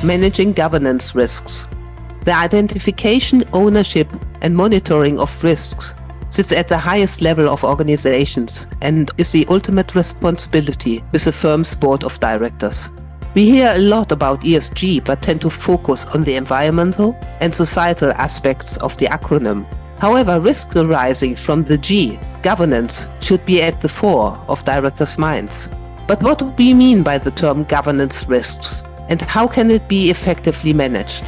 managing governance risks. The identification, ownership, and monitoring of risks sits at the highest level of organizations and is the ultimate responsibility with the firm's board of directors. We hear a lot about ESG, but tend to focus on the environmental and societal aspects of the acronym. However, risks arising from the G, governance, should be at the fore of directors' minds. But what do we mean by the term governance risks, and how can it be effectively managed?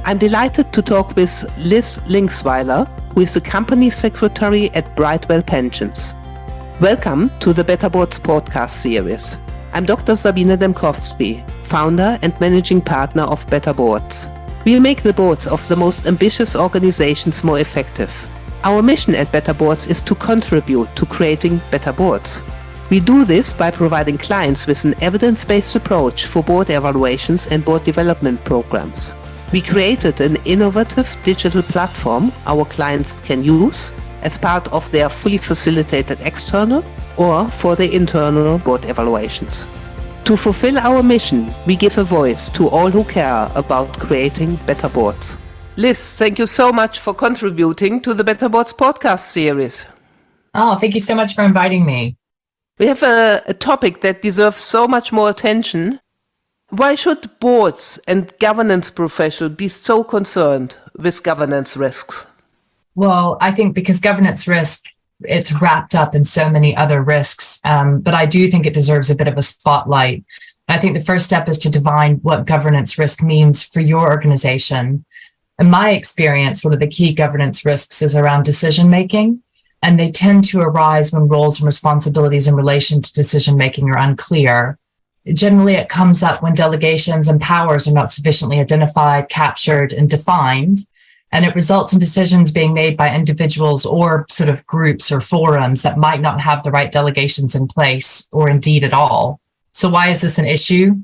I'm delighted to talk with Liz Lynxwiler, who is the company secretary at Brightwell Pensions. Welcome to the Better Boards podcast series. I'm Dr. Sabine Dembkowski, founder and managing partner of Better Boards. We make the boards of the most ambitious organizations more effective. Our mission at Better Boards is to contribute to creating better boards. We do this by providing clients with an evidence-based approach for board evaluations and board development programs. We created an innovative digital platform our clients can use as part of their fully facilitated external or for the internal board evaluations. To fulfill our mission, we give a voice to all who care about creating better boards. Liz, thank you so much for contributing to the Better Boards podcast series. Oh, thank you so much for inviting me. We have a topic that deserves so much more attention. Why should boards and governance professionals be so concerned with governance risks? Well, I think because governance risk, it's wrapped up in so many other risks, but I do think it deserves a bit of a spotlight. I think the first step is to define what governance risk means for your organization. In my experience, one of the key governance risks is around decision-making, and they tend to arise when roles and responsibilities in relation to decision-making are unclear. Generally, it comes up when delegations and powers are not sufficiently identified, captured, and defined, and it results in decisions being made by individuals or sort of groups or forums that might not have the right delegations in place, or indeed at all. So why is this an issue?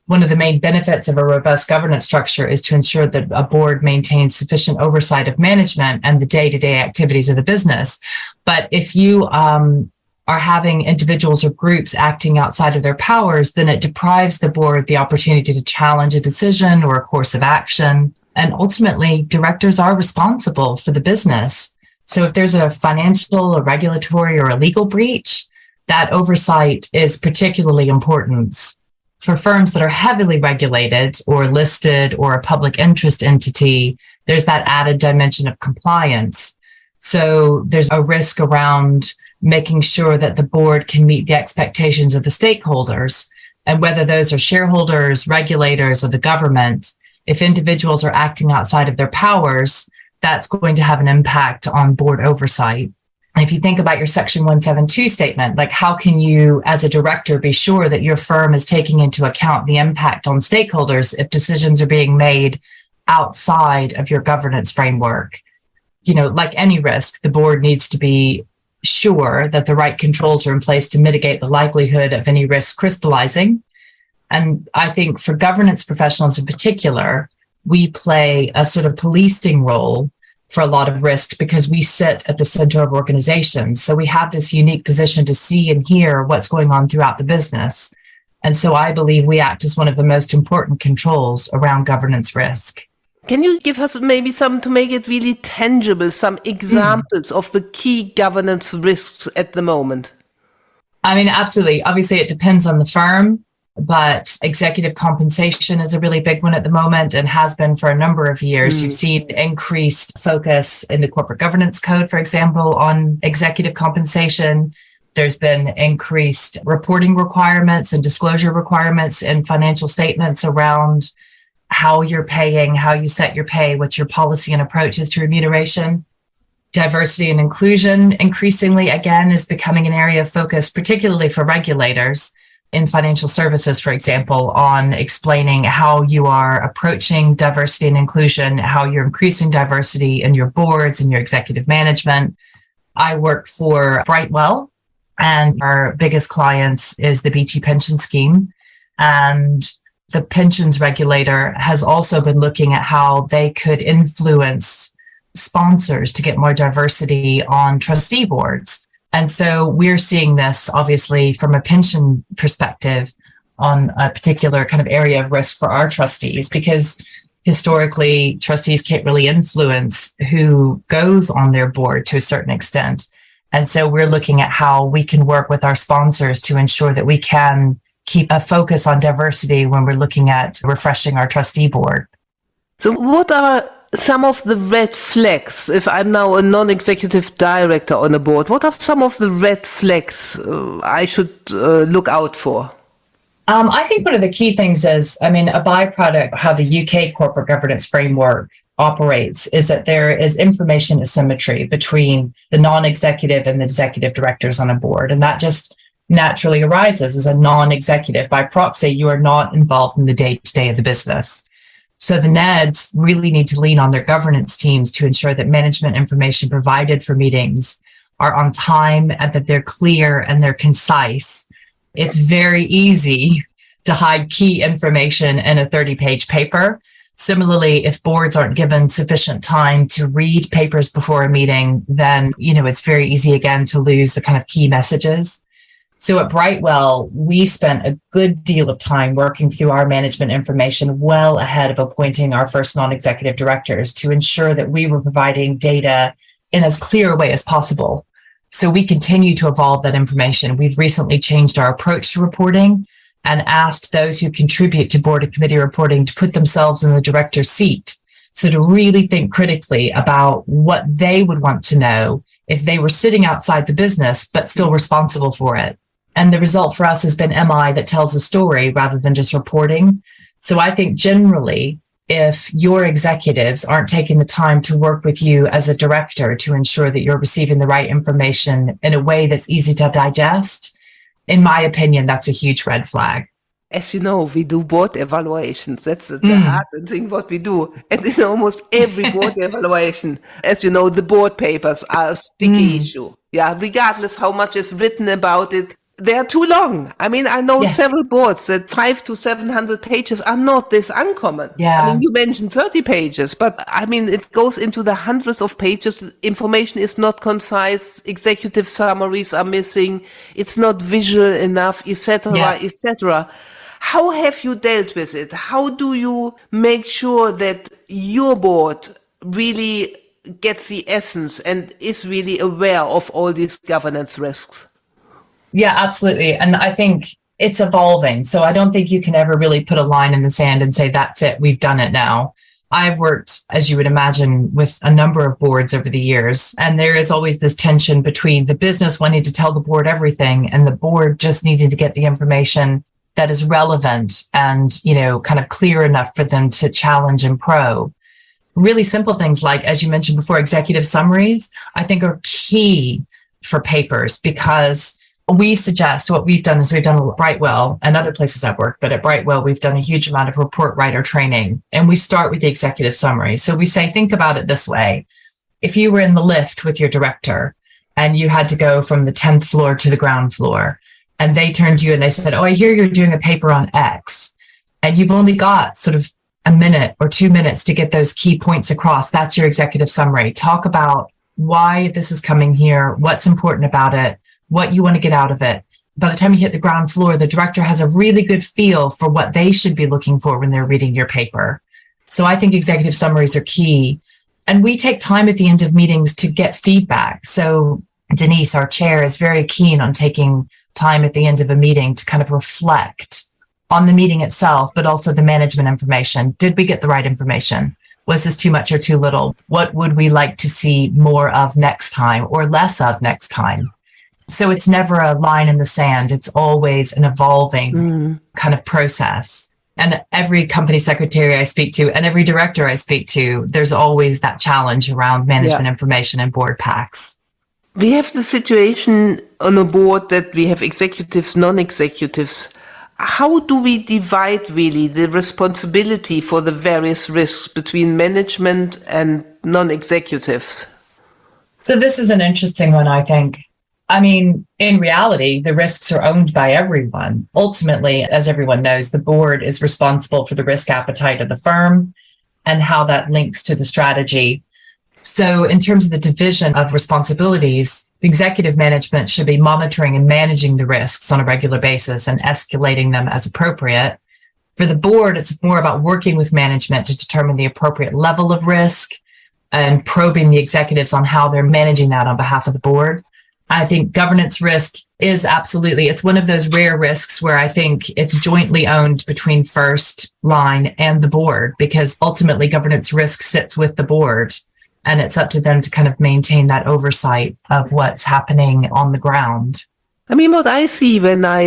One of the main benefits of a robust governance structure is to ensure that a board maintains sufficient oversight of management and the day-to-day activities of the business. But if you are having individuals or groups acting outside of their powers, then it deprives the board the opportunity to challenge a decision or a course of action. And ultimately, directors are responsible for the business. So if there's a financial, a regulatory, or a legal breach, that oversight is particularly important. For firms that are heavily regulated or listed or a public interest entity, there's that added dimension of compliance. So there's a risk around making sure that the board can meet the expectations of the stakeholders, and whether those are shareholders, regulators, or the government. If individuals are acting outside of their powers, that's going to have an impact on board oversight. And if you think about your Section 172 statement, like how can you as a director be sure that your firm is taking into account the impact on stakeholders if decisions are being made outside of your governance framework? You know, like any risk, the board needs to be sure that the right controls are in place to mitigate the likelihood of any risk crystallizing. And I think for governance professionals in particular, we play a sort of policing role for a lot of risk because we sit at the center of organizations. So we have this unique position to see and hear what's going on throughout the business. And so I believe we act as one of the most important controls around governance risk. Can you give us maybe some, to make it really tangible, some examples of the key governance risks at the moment? I mean, absolutely. Obviously, it depends on the firm, but executive compensation is a really big one at the moment and has been for a number of years. You've seen increased focus in the corporate governance code, for example, on executive compensation. There's been increased reporting requirements and disclosure requirements in financial statements around how you're paying, how you set your pay, what your policy and approach is to remuneration. Diversity and inclusion increasingly, again, is becoming an area of focus, particularly for regulators in financial services, for example, on explaining how you are approaching diversity and inclusion, how you're increasing diversity in your boards and your executive management. I work for Brightwell, and our biggest clients is the BT pension scheme. And the pensions regulator has also been looking at how they could influence sponsors to get more diversity on trustee boards. And so we're seeing this, obviously, from a pension perspective on a particular kind of area of risk for our trustees, because historically trustees can't really influence who goes on their board to a certain extent. And so we're looking at how we can work with our sponsors to ensure that we can keep a focus on diversity when we're looking at refreshing our trustee board. So what are some of the red flags? If I'm now a non-executive director on a board, what are some of the red flags I should look out for? I think one of the key things is, a byproduct of how the UK corporate governance framework operates is that there is information asymmetry between the non-executive and the executive directors on a board. And that just naturally arises as a non-executive. By proxy, you are not involved in the day-to-day of the business. So the NEDs really need to lean on their governance teams to ensure that management information provided for meetings are on time and that they're clear and they're concise. It's very easy to hide key information in a 30-page paper. Similarly, if boards aren't given sufficient time to read papers before a meeting, then, it's very easy again to lose the kind of key messages. So at Brightwell, we spent a good deal of time working through our management information well ahead of appointing our first non-executive directors to ensure that we were providing data in as clear a way as possible. So we continue to evolve that information. We've recently changed our approach to reporting and asked those who contribute to board and committee reporting to put themselves in the director's seat. So to really think critically about what they would want to know if they were sitting outside the business, but still responsible for it. And the result for us has been MI that tells a story rather than just reporting. So I think generally, if your executives aren't taking the time to work with you as a director to ensure that you're receiving the right information in a way that's easy to digest, in my opinion, that's a huge red flag. As you know, we do board evaluations. That's the hard thing what we do. And in almost every board evaluation, as you know, the board papers are a sticky issue. Yeah, regardless how much is written about it, they're too long. I know several boards that 500 to 700 pages are not this uncommon. Yeah. You mentioned 30 pages, but it goes into the hundreds of pages. Information is not concise. Executive summaries are missing. It's not visual enough, etc., etc. How have you dealt with it? How do you make sure that your board really gets the essence and is really aware of all these governance risks? Yeah, absolutely. And I think it's evolving. So I don't think you can ever really put a line in the sand and say, that's it, we've done it now. I've worked, as you would imagine, with a number of boards over the years. And there is always this tension between the business wanting to tell the board everything and the board just needing to get the information that is relevant and, kind of clear enough for them to challenge and probe. Really simple things like, as you mentioned before, executive summaries, I think are key for papers, because we suggest what we've done is we've done at Brightwell and other places I've worked, but at Brightwell, we've done a huge amount of report writer training, and we start with the executive summary. So we say, think about it this way. If you were in the lift with your director and you had to go from the 10th floor to the ground floor, and they turned to you and they said, I hear you're doing a paper on X, and you've only got sort of a minute or 2 minutes to get those key points across. That's your executive summary. Talk about why this is coming here, what's important about it, what you want to get out of it. By the time you hit the ground floor, the director has a really good feel for what they should be looking for when they're reading your paper. So I think executive summaries are key. And we take time at the end of meetings to get feedback. So Denise, our chair, is very keen on taking time at the end of a meeting to kind of reflect on the meeting itself, but also the management information. Did we get the right information? Was this too much or too little? What would we like to see more of next time or less of next time? So it's never a line in the sand. It's always an evolving kind of process. And every company secretary I speak to and every director I speak to, there's always that challenge around management information and board packs. We have the situation on a board that we have executives, non-executives. How do we divide really the responsibility for the various risks between management and non-executives? So this is an interesting one, I think. In reality, the risks are owned by everyone. Ultimately, as everyone knows, the board is responsible for the risk appetite of the firm and how that links to the strategy. So in terms of the division of responsibilities, Executive management should be monitoring and managing the risks on a regular basis and escalating them as appropriate. For the board, it's more about working with management to determine the appropriate level of risk and probing the executives on how they're managing that on behalf of the board. I think governance risk is absolutely, it's one of those rare risks where I think it's jointly owned between first line and the board, because ultimately governance risk sits with the board and it's up to them to kind of maintain that oversight of what's happening on the ground. I mean, what I see when I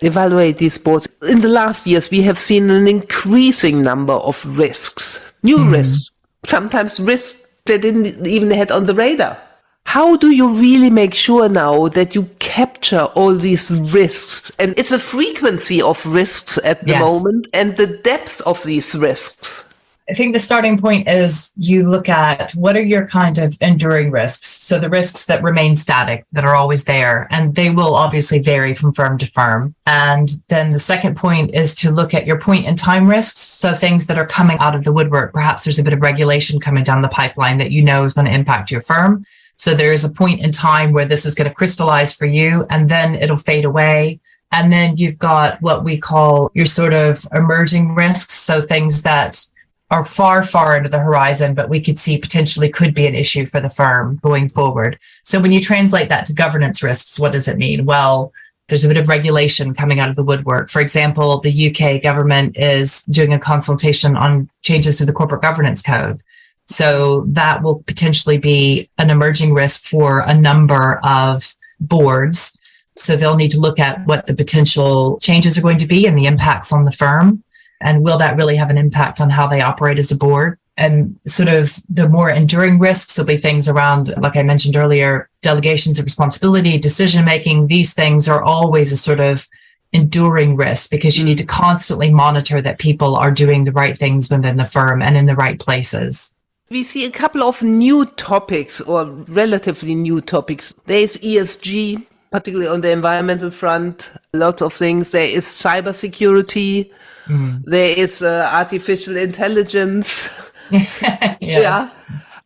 evaluate these boards, in the last years, we have seen an increasing number of risks, new risks, sometimes risks they didn't even had on the radar. How do you really make sure now that you capture all these risks? And it's a frequency of risks at the moment and the depth of these risks. I think the starting point is you look at what are your kind of enduring risks. So the risks that remain static, that are always there, and they will obviously vary from firm to firm. And then the second point is to look at your point in time risks. So things that are coming out of the woodwork, perhaps there's a bit of regulation coming down the pipeline that you know is going to impact your firm. So there is a point in time where this is going to crystallize for you and then it'll fade away. And then you've got what we call your sort of emerging risks. So things that are far, far into the horizon, but we could see potentially could be an issue for the firm going forward. So when you translate that to governance risks, what does it mean? Well, there's a bit of regulation coming out of the woodwork. For example, the UK government is doing a consultation on changes to the corporate governance code. So that will potentially be an emerging risk for a number of boards. So they'll need to look at what the potential changes are going to be and the impacts on the firm. And will that really have an impact on how they operate as a board? And sort of the more enduring risks will be things around, like I mentioned earlier, delegations of responsibility, decision-making. These things are always a sort of enduring risk because you need to constantly monitor that people are doing the right things within the firm and in the right places. We see a couple of new topics or relatively new topics. There is ESG, particularly on the environmental front, lots of things. There is cybersecurity. There is artificial intelligence. Yes. Yeah.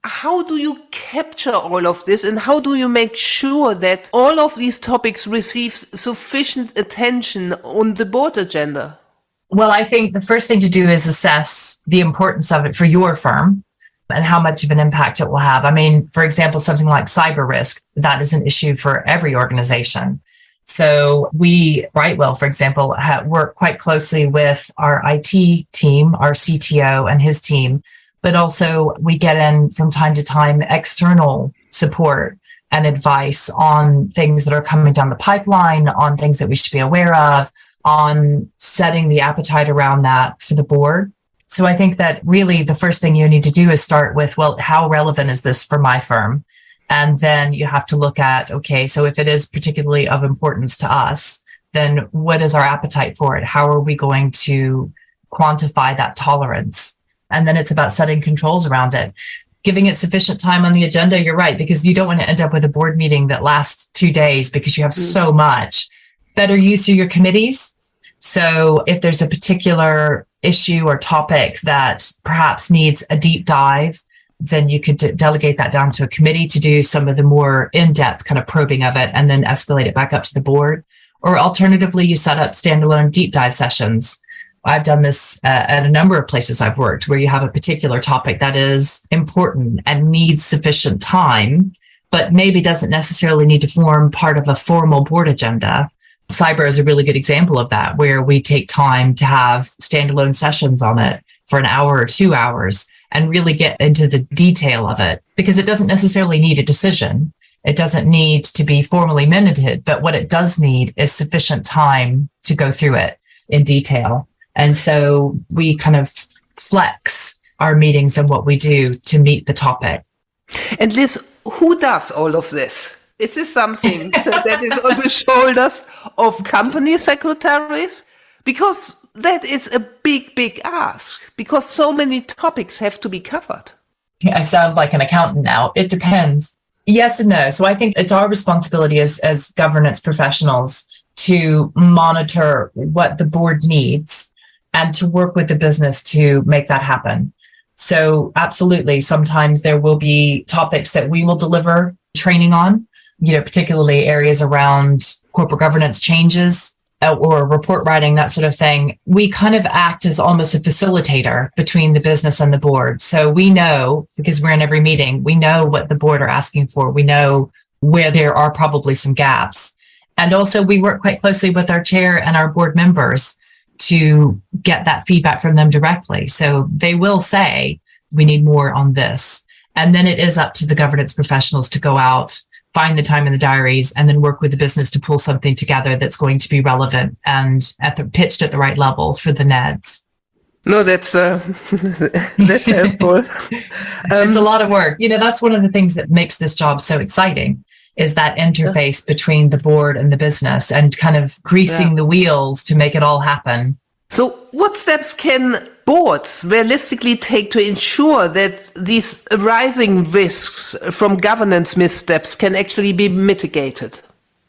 How do you capture all of this and how do you make sure that all of these topics receive sufficient attention on the board agenda? Well, I think the first thing to do is assess the importance of it for your firm and how much of an impact it will have. I mean, for example, something like cyber risk, that is an issue for every organization. So we, Brightwell, for example, work quite closely with our IT team, our CTO and his team, but also we get in from time to time external support and advice on things that are coming down the pipeline, on things that we should be aware of, on setting the appetite around that for the board. So I think that really the first thing you need to do is start with, well, how relevant is this for my firm? And then you have to look at, okay, so if it is particularly of importance to us, then what is our appetite for it? How are we going to quantify that tolerance? And then it's about setting controls around it. Giving it sufficient time on the agenda, you're right, because you don't want to end up with a board meeting that lasts 2 days because you have so much. Better use of your committees. So if there's a particular issue or topic that perhaps needs a deep dive, then you could delegate that down to a committee to do some of the more in-depth kind of probing of it and then escalate it back up to the board. Or alternatively, you set up standalone deep dive sessions. I've done this at a number of places I've worked where you have a particular topic that is important and needs sufficient time, but maybe doesn't necessarily need to form part of a formal board agenda. Cyber is a really good example of that, where we take time to have standalone sessions on it for an hour or 2 hours and really get into the detail of it, because it doesn't necessarily need a decision. It doesn't need to be formally minuted, but what it does need is sufficient time to go through it in detail. And so we kind of flex our meetings and what we do to meet the topic. And Liz, who does all of this? Is this something that is on the shoulders of company secretaries? Because that is a big, big ask, because so many topics have to be covered. I sound like an accountant now. It depends. Yes and no. So I think it's our responsibility as governance professionals to monitor what the board needs and to work with the business to make that happen. So absolutely, sometimes there will be topics that we will deliver training on. particularly areas around corporate governance changes or report writing, that sort of thing, we kind of act as almost a facilitator between the business and the board. So we know, because we're in every meeting, we know what the board are asking for. We know where there are probably some gaps. And also we work quite closely with our chair and our board members to get that feedback from them directly. So they will say, we need more on this. And then it is up to the governance professionals to go out, find the time in the diaries, and then work with the business to pull something together that's going to be relevant and pitched at the right level for the NEDs. No, that's helpful. It's a lot of work. That's one of the things that makes this job so exciting, is that interface between the board and the business and kind of greasing the wheels to make it all happen. So what steps can boards realistically take to ensure that these arising risks from governance missteps can actually be mitigated?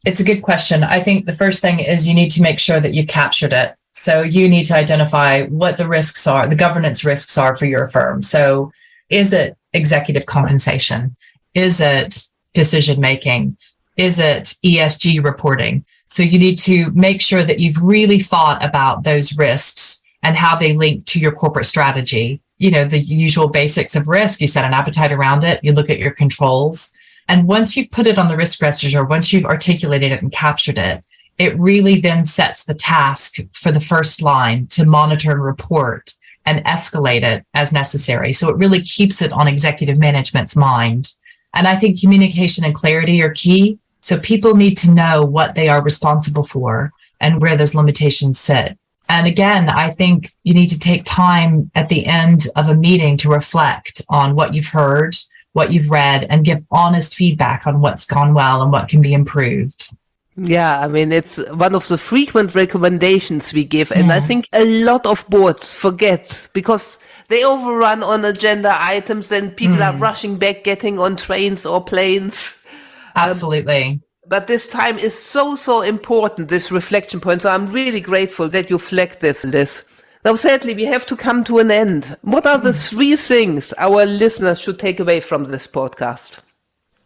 It's a good question. I think the first thing is you need to make sure that you've captured it. So you need to identify what the risks are, the governance risks are for your firm. So is it executive compensation? Is it decision making? Is it ESG reporting? So you need to make sure that you've really thought about those risks and how they link to your corporate strategy. The usual basics of risk. You set an appetite around it. You look at your controls. And once you've put it on the risk register, once you've articulated it and captured it, it really then sets the task for the first line to monitor and report and escalate it as necessary. So it really keeps it on executive management's mind. And I think communication and clarity are key. So people need to know what they are responsible for and where those limitations sit. And again, I think you need to take time at the end of a meeting to reflect on what you've heard, what you've read, and give honest feedback on what's gone well and what can be improved. Yeah, it's one of the frequent recommendations we give. And I think a lot of boards forget because they overrun on agenda items and people are rushing back, getting on trains or planes. Absolutely. But this time is so important, this reflection point. So I'm really grateful that you flagged this. Now, sadly, we have to come to an end. What are the 3 things our listeners should take away from this podcast?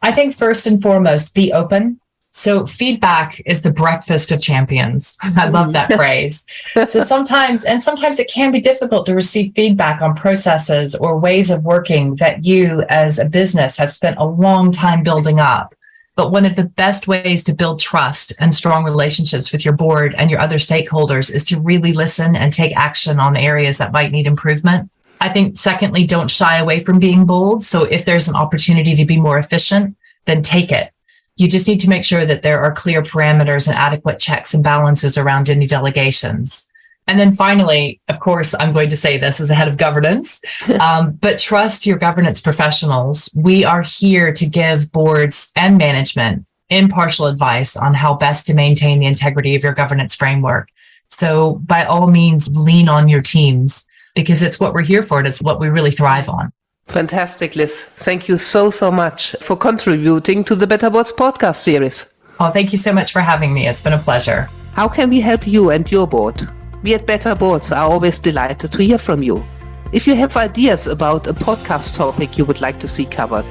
I think first and foremost, be open. So feedback is the breakfast of champions. I love that phrase. So sometimes it can be difficult to receive feedback on processes or ways of working that you as a business have spent a long time building up. But one of the best ways to build trust and strong relationships with your board and your other stakeholders is to really listen and take action on areas that might need improvement. I think, secondly, don't shy away from being bold. So if there's an opportunity to be more efficient, then take it. You just need to make sure that there are clear parameters and adequate checks and balances around any delegations. And then finally, of course, I'm going to say this as a head of governance, but trust your governance professionals. We are here to give boards and management impartial advice on how best to maintain the integrity of your governance framework. So by all means, lean on your teams because it's what we're here for. And it's what we really thrive on. Fantastic, Liz. Thank you so much for contributing to the Better Boards podcast series. Oh, thank you so much for having me. It's been a pleasure. How can we help you and your board? We at Better Boards are always delighted to hear from you. If you have ideas about a podcast topic you would like to see covered,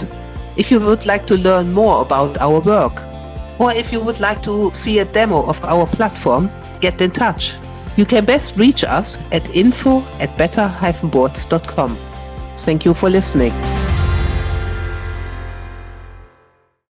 if you would like to learn more about our work, or if you would like to see a demo of our platform, get in touch. You can best reach us at info@better-boards.com. Thank you for listening.